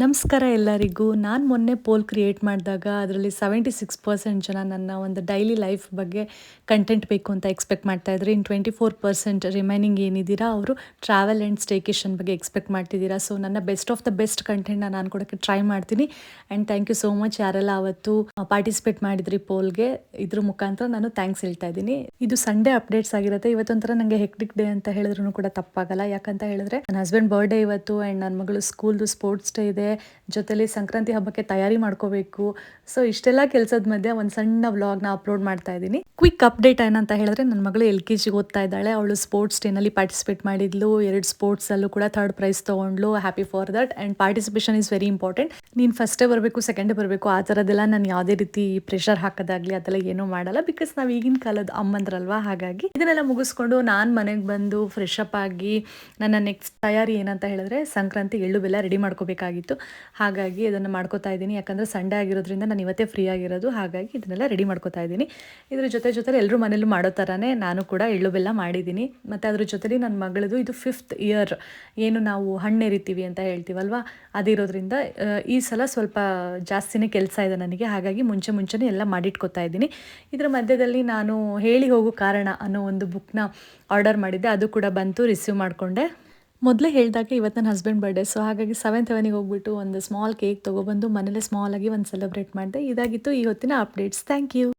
ನಮಸ್ಕಾರ ಎಲ್ಲರಿಗೂ. ನಾನು ಮೊನ್ನೆ ಪೋಲ್ ಕ್ರಿಯೇಟ್ ಮಾಡಿದಾಗ ಅದರಲ್ಲಿ 76% ಜನ ನನ್ನ ಒಂದು ಡೈಲಿ ಲೈಫ್ ಬಗ್ಗೆ ಕಂಟೆಂಟ್ ಬೇಕು ಅಂತ ಎಕ್ಸ್ಪೆಕ್ಟ್ ಮಾಡ್ತಾಯಿದ್ರು. ಇನ್ನು 24% ರಿಮೈನಿಂಗ್ ಏನಿದ್ದೀರಾ ಅವರು ಟ್ರಾವೆಲ್ ಆ್ಯಂಡ್ ಸ್ಟೇಕೇಷನ್ ಬಗ್ಗೆ ಎಕ್ಸ್ಪೆಕ್ಟ್ ಮಾಡ್ತಿದ್ದೀರಾ. ಸೊ ನನ್ನ ಬೆಸ್ಟ್ ಆಫ್ ದ ಬೆಸ್ಟ್ ಕಂಟೆಂಟ್ನ ನಾನು ಕೊಡೋಕ್ಕೆ ಟ್ರೈ ಮಾಡ್ತೀನಿ. And thank you so much ಯಾರೆಲ್ಲ ಅವತ್ತು ಪಾರ್ಟಿಸಿಪೇಟ್ ಮಾಡಿದ್ರಿ ಪೋಲ್ಗೆ. ಇದ್ರ ಮುಖಾಂತರ ನಾನು ಥ್ಯಾಂಕ್ಸ್ ಹೇಳ್ತಾ ಇದ್ದೀನಿ. ಇದು ಸಂಡೇ ಅಪ್ಡೇಟ್ಸ್ ಆಗಿರುತ್ತೆ. ಇವತ್ತೊಂಥರ ನನಗೆ ಹೆಕ್ಟಿಕ್ ಡೇ ಅಂತ ಹೇಳಿದ್ರು ಕೂಡ ತಪ್ಪಾಗಲ್ಲ. ಯಾಕಂತ ಹೇಳಿದ್ರೆ ನನ್ನ ಹಸ್ಬೆಂಡ್ ಬರ್ಡೇ ಇವತ್ತು ಆ್ಯಂಡ್ ನನ್ನ ಮಗಳು ಸ್ಕೂಲ್ದು ಸ್ಪೋರ್ಟ್ಸ್ ಡೇ ಇದೆ. ಜೊತೆಲಿ ಸಂಕ್ರಾಂತಿ ಹಬ್ಬಕ್ಕೆ ತಯಾರಿ ಮಾಡ್ಕೋಬೇಕು. ಸೊ ಇಷ್ಟೆಲ್ಲ ಕೆಲಸದ ಮಧ್ಯೆ ಒಂದು ಸಣ್ಣ ವ್ಲಾಗ್ನ ಅಪ್ಲೋಡ್ ಮಾಡ್ತಾ ಇದ್ದೀನಿ. ಕ್ವಿಕ್ ಅಪ್ಡೇಟ್ ಏನಂತ ಹೇಳಿದ್ರೆ ನನ್ನ ಮಗಳು LKG ಓದ್ತಾ ಇದ್ದಾಳೆ. ಅವಳು ಸ್ಪೋರ್ಟ್ಸ್ ಡೇನಲ್ಲಿ ಪಾರ್ಟಿಸಿಪೇಟ್ ಮಾಡಿದ್ಲು. 2 ಸ್ಪೋರ್ಟ್ಸಲ್ಲೂ ಕೂಡ 3rd ಪ್ರೈಸ್ ತೊಗೊಂಡ್ಲು. Happy for that. And participation is very important. ನೀನು ಫಸ್ಟೇ ಬರಬೇಕು, ಸೆಕೆಂಡೇ ಬರಬೇಕು, ಆ ಥರದ್ದೆಲ್ಲ ನಾನು ಯಾವುದೇ ರೀತಿ ಪ್ರೆಷರ್ ಹಾಕೋದಾಗಲಿ ಅದೆಲ್ಲ ಏನೂ ಮಾಡಲ್ಲ. ಬಿಕಾಸ್ ನಾವು ಈಗಿನ ಕಾಲದ ಅಮ್ಮಂದ್ರಲ್ವಾ, ಹಾಗಾಗಿ ಇದನ್ನೆಲ್ಲ ಮುಗಿಸ್ಕೊಂಡು ನಾನು ಮನೆಗೆ ಬಂದು ಫ್ರೆಶ್ ಅಪ್ ಆಗಿ ನನ್ನ ನೆಕ್ಸ್ಟ್ ತಯಾರಿ ಏನಂತ ಹೇಳಿದ್ರೆ ಸಂಕ್ರಾಂತಿ ಎಳ್ಳು ಬೆಲ್ಲ ರೆಡಿ ಮಾಡ್ಕೋಬೇಕಾಗಿತ್ತು. ಹಾಗಾಗಿ ಅದನ್ನು ಮಾಡ್ಕೋತಾ ಇದ್ದೀನಿ. ಯಾಕಂದರೆ ಸಂಡೇ ಆಗಿರೋದ್ರಿಂದ ನಾನು ಇವತ್ತೇ ಫ್ರೀ ಆಗಿರೋದು. ಹಾಗಾಗಿ ಇದನ್ನೆಲ್ಲ ರೆಡಿ ಮಾಡ್ಕೋತಾ ಇದ್ದೀನಿ. ಇದ್ರ ಜೊತೆ ಎಲ್ಲರೂ ಮನೇಲೂ ಮಾಡೋ ಥರನೇ ನಾನು ಕೂಡ ಎಳ್ಳು ಬೆಲ್ಲ ಮಾಡಿದ್ದೀನಿ. ಮತ್ತು ಅದ್ರ ಜೊತೆಲಿ ನನ್ನ ಮಗಳದು ಇದು 5th ಇಯರ್ ಏನು ನಾವು ಹಣ್ಣೆರಿತೀವಿ ಅಂತ ಹೇಳ್ತೀವಲ್ವ, ಅದಿರೋದ್ರಿಂದ ಈ ಸಲ ಸ್ವಲ್ಪ ಜಾಸ್ತಿನೇ ಕೆಲಸ ಇದೆ ನನಗೆ. ಹಾಗಾಗಿ ಮುಂಚೆನೇ ಎಲ್ಲ ಮಾಡಿಟ್ಕೋತಾ ಇದ್ದೀನಿ. ಇದರ ಮಧ್ಯದಲ್ಲಿ ನಾನು ಹೇಳಿ ಹೋಗೋ ಕಾರಣ ಅನ್ನೋ ಒಂದು ಬುಕ್ನ ಆರ್ಡರ್ ಮಾಡಿದ್ದೆ. ಅದು ಕೂಡ ಬಂತು, ರಿಸೀವ್ ಮಾಡಿಕೊಂಡೆ. ಮೊದಲೇ ಹೇಳಿದಾಗ ಇವತ್ತು ನನ್ನ ಹಸ್ಬೆಂಡ್ ಬರ್ಡೇ. ಸೊ ಹಾಗಾಗಿ 7th ಹೆವನಿಗೆ ಹೋಗ್ಬಿಟ್ಟು ಒಂದು ಸ್ಮಾಲ್ ಕೇಕ್ ತೊಗೊಬಂದು ಮನೇಲೆ ಸ್ಮಾಲಾಗಿ ಒಂದು ಸೆಲೆಬ್ರೇಟ್ ಮಾಡಿದೆ. ಇದಾಗಿತ್ತು ಈ ಹೊತ್ತಿನ ಅಪ್ಡೇಟ್ಸ್. Thank you.